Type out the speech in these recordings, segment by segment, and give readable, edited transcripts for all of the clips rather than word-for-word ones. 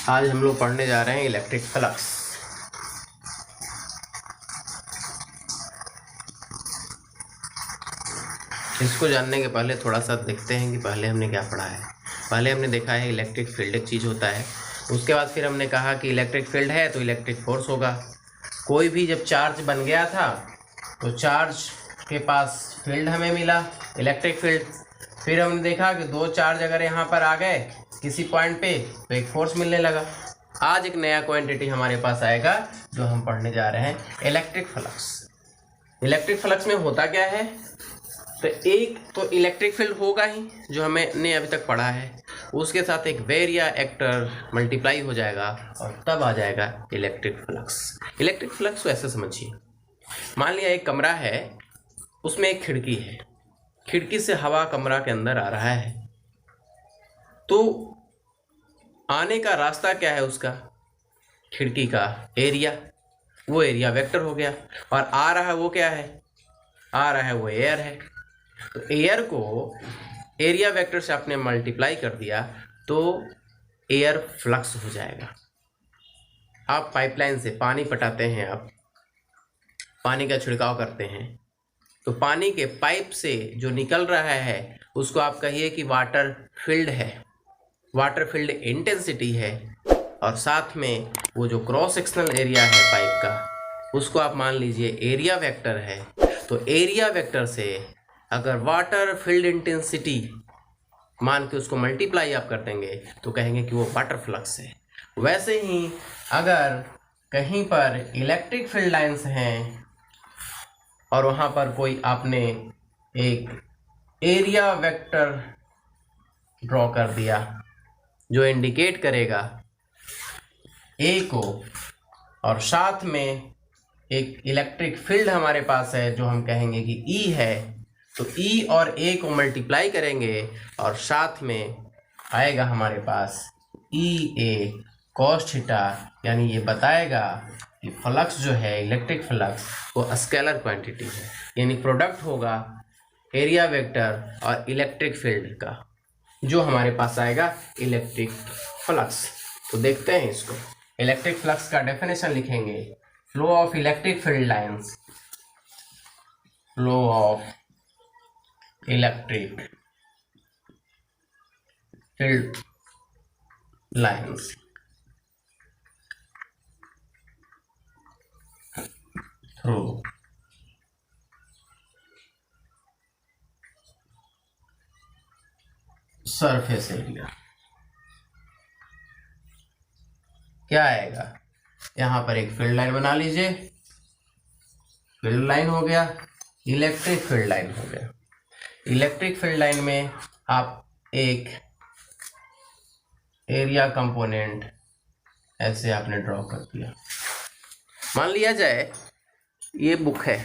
आज हम लोग पढ़ने जा रहे हैं इलेक्ट्रिक फ्लक्स। इसको जानने के पहले थोड़ा सा देखते हैं कि पहले हमने क्या पढ़ा है। पहले हमने देखा है इलेक्ट्रिक फील्ड एक चीज़ होता है, उसके बाद फिर हमने कहा कि इलेक्ट्रिक फील्ड है तो इलेक्ट्रिक फोर्स होगा। कोई भी जब चार्ज बन गया था तो चार्ज के पास फील्ड हमें मिला, इलेक्ट्रिक फील्ड। फिर हमने देखा कि दो चार्ज अगर यहाँ पर आ गए किसी पॉइंट पे तो एक फोर्स मिलने लगा। आज एक नया क्वांटिटी हमारे पास आएगा जो हम पढ़ने जा रहे हैं, इलेक्ट्रिक फ्लक्स। इलेक्ट्रिक फ्लक्स में होता क्या है, तो एक तो इलेक्ट्रिक फील्ड होगा ही जो हमने अभी तक पढ़ा है, उसके साथ एक वेरिया एक्टर मल्टीप्लाई हो जाएगा और तब आ जाएगा इलेक्ट्रिक फ्लक्स। इलेक्ट्रिक फ्लक्स को ऐसे समझिए, मान लिया एक कमरा है, उसमें एक खिड़की है, खिड़की से हवा कमरा के अंदर आ रहा है, तो आने का रास्ता क्या है उसका, खिड़की का एरिया, वो एरिया वेक्टर हो गया। और आ रहा है वो क्या है, आ रहा है वो एयर है। तो एयर को एरिया वेक्टर से आपने मल्टीप्लाई कर दिया तो एयर फ्लक्स हो जाएगा। आप पाइपलाइन से पानी पटाते हैं, आप पानी का छिड़काव करते हैं, तो पानी के पाइप से जो निकल रहा है उसको आप कहिए कि वाटर फील्ड है, वाटर फील्ड इंटेंसिटी है। और साथ में वो जो क्रॉस सेक्शनल एरिया है पाइप का, उसको आप मान लीजिए एरिया वेक्टर है। तो एरिया वेक्टर से अगर वाटर फील्ड इंटेंसिटी मान के उसको मल्टीप्लाई आप कर देंगे तो कहेंगे कि वो वाटर फ्लक्स है। वैसे ही अगर कहीं पर इलेक्ट्रिक फील्ड लाइंस हैं और वहाँ पर कोई आपने एक एरिया वेक्टर ड्रॉ कर दिया जो इंडिकेट करेगा ए को, और साथ में एक इलेक्ट्रिक फील्ड हमारे पास है जो हम कहेंगे कि ई है, तो ई और ए को मल्टीप्लाई करेंगे और साथ में आएगा हमारे पास ई ए कॉस थीटा, यानी ये बताएगा कि फ्लक्स जो है इलेक्ट्रिक फ्लक्स वो स्केलर क्वांटिटी है, यानी प्रोडक्ट होगा एरिया वेक्टर और इलेक्ट्रिक फील्ड का, जो हमारे पास आएगा इलेक्ट्रिक फ्लक्स। तो देखते हैं इसको। इलेक्ट्रिक फ्लक्स का डेफिनेशन लिखेंगे, flow of electric field lines, flow of electric field lines through surface area. क्या आएगा, यहाँ पर एक फील्ड लाइन बना लीजिए, फील्ड लाइन हो गया, इलेक्ट्रिक फील्ड लाइन हो गया। इलेक्ट्रिक फील्ड लाइन में आप एक एरिया कंपोनेंट ऐसे आपने ड्रॉ कर दिया। मान लिया जाए ये बुक है,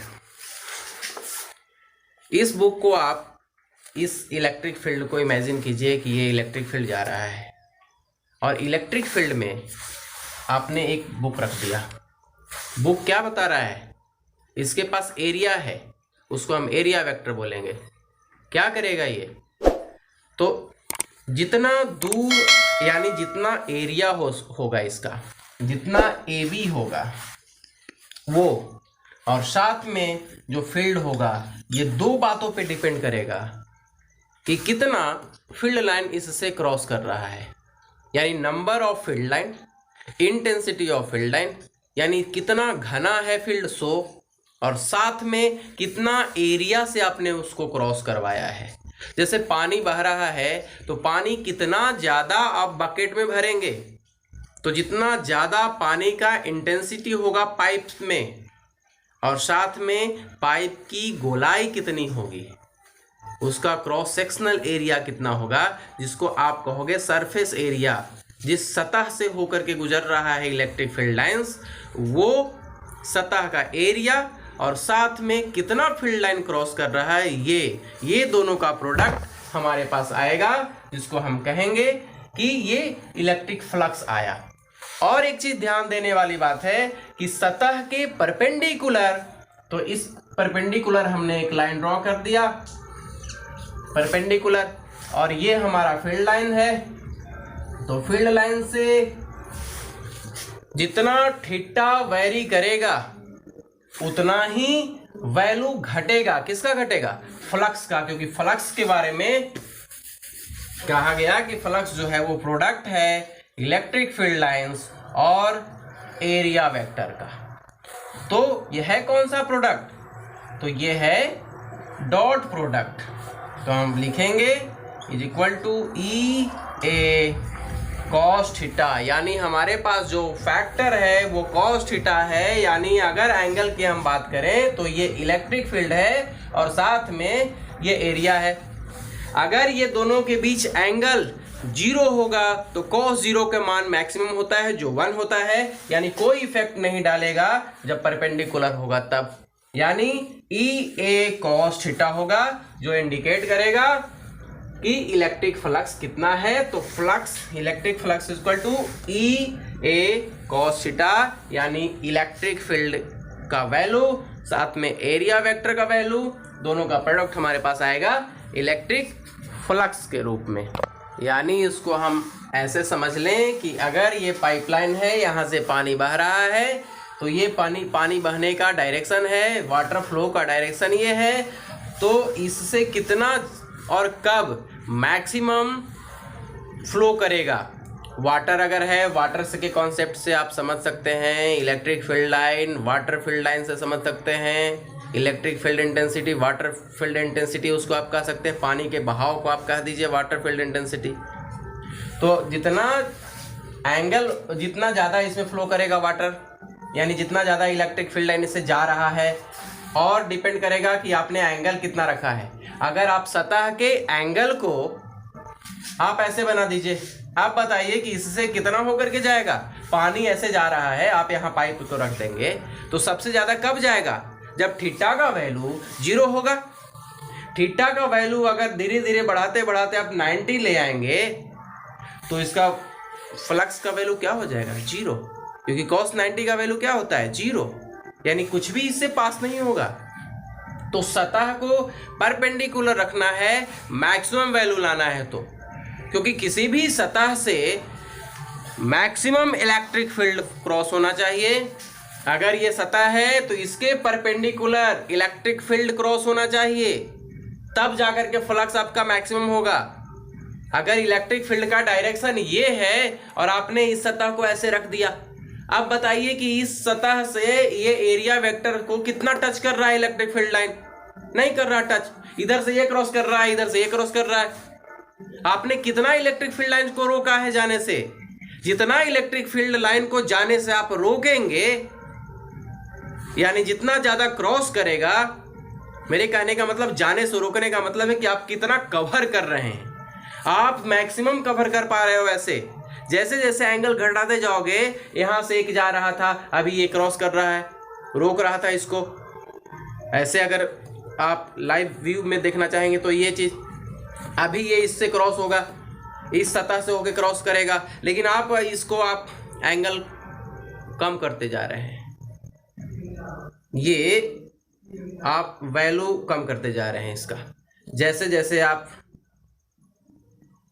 इस बुक को आप इस इलेक्ट्रिक फील्ड को इमेजिन कीजिए कि ये इलेक्ट्रिक फील्ड जा रहा है और इलेक्ट्रिक फील्ड में आपने एक बुक रख दिया। बुक क्या बता रहा है, इसके पास एरिया है, उसको हम एरिया वेक्टर बोलेंगे। क्या करेगा ये, तो जितना दूर यानी जितना एरिया होगा इसका, जितना ए बी होगा वो, और साथ में जो फील्ड होगा, ये दो बातों पे डिपेंड करेगा कि कितना फील्ड लाइन इससे क्रॉस कर रहा है, यानी number of field line, intensity of field line, यानी कितना घना है फील्ड 100, और साथ में कितना एरिया से आपने उसको क्रॉस करवाया है। जैसे पानी बह रहा है तो पानी कितना ज़्यादा आप बकेट में भरेंगे, तो जितना ज़्यादा पानी का इंटेंसिटी होगा पाइप में, और साथ में पाइप की गोलाई कितनी होगी, उसका क्रॉस सेक्शनल एरिया कितना होगा, जिसको आप कहोगे सरफेस एरिया, जिस सतह से होकर के गुजर रहा है इलेक्ट्रिक फील्ड लाइंस, वो सतह का एरिया और साथ में कितना फील्ड लाइन क्रॉस कर रहा है, ये दोनों का प्रोडक्ट हमारे पास आएगा, जिसको हम कहेंगे कि ये इलेक्ट्रिक फ्लक्स आया। और एक चीज ध्यान देने वाली बात है कि सतह के परपेंडिकुलर, तो इस परपेंडिकुलर हमने एक लाइन ड्रॉ कर दिया परपेंडिकुलर, और ये हमारा फील्ड लाइन है। तो फील्ड लाइन से जितना थीटा वेरी करेगा उतना ही वैल्यू घटेगा। किसका घटेगा? फ्लक्स का, क्योंकि फ्लक्स के बारे में कहा गया कि फ्लक्स जो है वो प्रोडक्ट है इलेक्ट्रिक फील्ड लाइंस और एरिया वेक्टर का। तो यह है कौन सा प्रोडक्ट? तो यह है डॉट प्रोडक्ट। तो हम लिखेंगे is equal to E A cos theta, यानी हमारे पास जो फैक्टर है वो कॉस थीटा है। यानी अगर एंगल की हम बात करें तो ये इलेक्ट्रिक फील्ड है और साथ में ये एरिया है। अगर ये दोनों के बीच एंगल 0 होगा तो कॉस 0 का मान मैक्सिमम होता है जो 1 होता है, यानी कोई इफेक्ट नहीं डालेगा जब परपेंडिकुलर होगा तब, यानी ई ए कॉस थीटा होगा जो इंडिकेट करेगा कि इलेक्ट्रिक फ्लक्स कितना है। तो flux, electric flux equal to E A cos theta, यानी इलेक्ट्रिक फील्ड का वैल्यू साथ में एरिया वेक्टर का वैल्यू, दोनों का प्रोडक्ट हमारे पास आएगा इलेक्ट्रिक फ्लक्स के रूप में। यानी इसको हम ऐसे समझ लें कि अगर ये पाइपलाइन है, यहाँ से पानी बह रहा है, तो ये पानी बहने का डायरेक्शन है, वाटर फ्लो का डायरेक्शन ये है। तो इससे कितना और कब मैक्सिमम फ्लो करेगा, वाटर अगर है, वाटर से के कॉन्सेप्ट से आप समझ सकते हैं, electric field line water field line से समझ सकते हैं, electric field intensity water field intensity उसको आप कह सकते हैं, पानी के बहाव को आप कह दीजिए वाटर फील्ड इंटेंसिटी। तो जितना एंगल, जितना ज़्यादा इसमें फ्लो करेगा वाटर, यानी जितना ज़्यादा इलेक्ट्रिक फील्ड लाइन इससे जा रहा है, और डिपेंड करेगा कि आपने एंगल कितना रखा है। अगर आप सतह के एंगल को आप ऐसे बना दीजिए, आप बताइए कि इससे कितना होकर के जाएगा। पानी ऐसे जा रहा है, आप यहाँ पाइप को रख देंगे तो सबसे ज़्यादा कब जाएगा? जब थीटा का वैल्यू 0 होगा। थीटा का वैल्यू अगर धीरे धीरे बढ़ाते बढ़ाते आप 90 ले आएंगे तो इसका फ्लक्स का वैल्यू क्या हो जाएगा? 0, क्योंकि cos 90 का वैल्यू क्या होता है? 0, यानी कुछ भी इससे पास नहीं होगा। तो सतह को परपेंडिकुलर रखना है, मैक्सिमम वैल्यू लाना है तो, क्योंकि किसी भी सतह से मैक्सिमम इलेक्ट्रिक फील्ड क्रॉस होना चाहिए। अगर ये सतह है तो इसके परपेंडिकुलर इलेक्ट्रिक फील्ड क्रॉस होना चाहिए, तब जाकर के फ्लक्स आपका मैक्सिमम होगा। अगर इलेक्ट्रिक फील्ड का डायरेक्शन ये है और आपने इस सतह को ऐसे रख दिया, अब बताइए कि इस सतह से ये एरिया वेक्टर को कितना टच कर रहा है इलेक्ट्रिक फील्ड लाइन? नहीं कर रहा टच। इधर से ये क्रॉस कर रहा है, इधर से ये क्रॉस कर रहा है। आपने कितना इलेक्ट्रिक फील्ड लाइन को रोका है जाने से? जितना इलेक्ट्रिक फील्ड लाइन को जाने से आप रोकेंगे, यानी जितना ज्यादा क्रॉस करेगा, मेरे कहने का मतलब जाने से रोकने का मतलब है कि आप कितना कवर कर रहे हैं। आप मैक्सिमम कवर कर पा रहे हो। ऐसे जैसे जैसे एंगल घटाते जाओगे, यहाँ से एक जा रहा था, अभी ये क्रॉस कर रहा है, रोक रहा था इसको। ऐसे अगर आप लाइव व्यू में देखना चाहेंगे तो ये चीज़, अभी ये इससे क्रॉस होगा, इस सतह से होके क्रॉस करेगा, लेकिन आप इसको आप एंगल कम करते जा रहे हैं, ये आप वैल्यू कम करते जा रहे हैं इसका। जैसे जैसे आप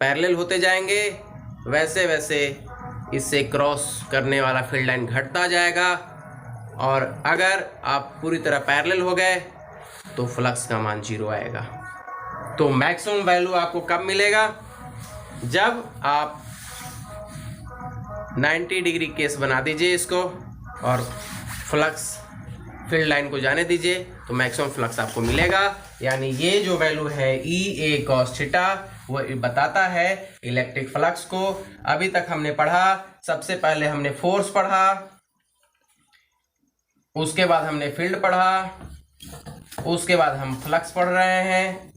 पैरेलल होते जाएंगे वैसे वैसे इससे क्रॉस करने वाला फील्ड लाइन घटता जाएगा, और अगर आप पूरी तरह पैरेलल हो गए तो फ्लक्स का मान 0 आएगा। तो मैक्सिमम वैल्यू आपको कब मिलेगा? जब आप 90 डिग्री केस बना दीजिए इसको और फ्लक्स फील्ड लाइन को जाने दीजिए, तो मैक्सिमम फ्लक्स आपको मिलेगा। यानी ये जो वैल्यू है ई ए कॉस थीटा, वो बताता है इलेक्ट्रिक फ्लक्स को। अभी तक हमने पढ़ा, सबसे पहले हमने फोर्स पढ़ा, उसके बाद हमने फील्ड पढ़ा, उसके बाद हम फ्लक्स पढ़ रहे हैं।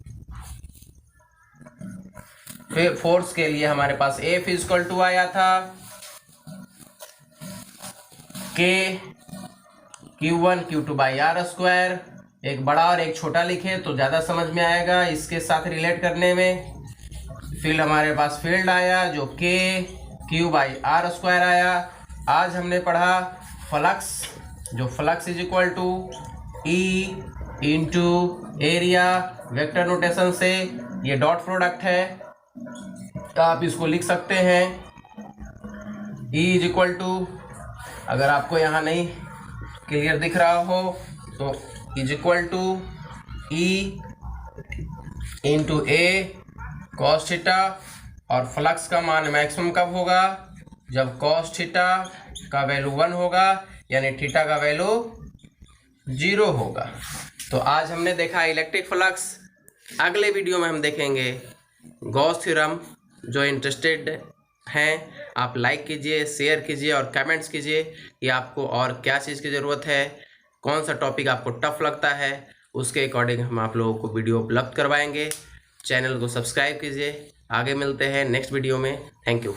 फिर फोर्स के लिए हमारे पास F इक्वल टू आया था K Q1 Q2 by R square. एक बड़ा और एक छोटा लिखे तो ज़्यादा समझ में आएगा इसके साथ रिलेट करने में। फील्ड हमारे पास फील्ड आया जो K Q by R square आया। आज हमने पढ़ा फ्लक्स, जो flux is equal to E into area. Vector notation से ये डॉट प्रोडक्ट है, तो आप इसको लिख सकते हैं E इज इक्वल टू अगर आपको यहाँ नहीं क्लियर दिख रहा हो तो is equal to E into A cos theta, और फ्लक्स का मान मैक्सिमम कब होगा, जब कॉस थीटा का वैल्यू 1 होगा, यानी थीटा का वैल्यू 0 होगा। तो आज हमने देखा इलेक्ट्रिक फ्लक्स। अगले वीडियो में हम देखेंगे गॉस थ्योरम। जो इंटरेस्टेड हैं आप लाइक कीजिए, शेयर कीजिए और कमेंट्स कीजिए कि आपको और क्या चीज़ की ज़रूरत है, कौन सा टॉपिक आपको टफ लगता है, उसके अकॉर्डिंग हम आप लोगों को वीडियो उपलब्ध करवाएंगे। चैनल को सब्सक्राइब कीजिए। आगे मिलते हैं नेक्स्ट वीडियो में। Thank you.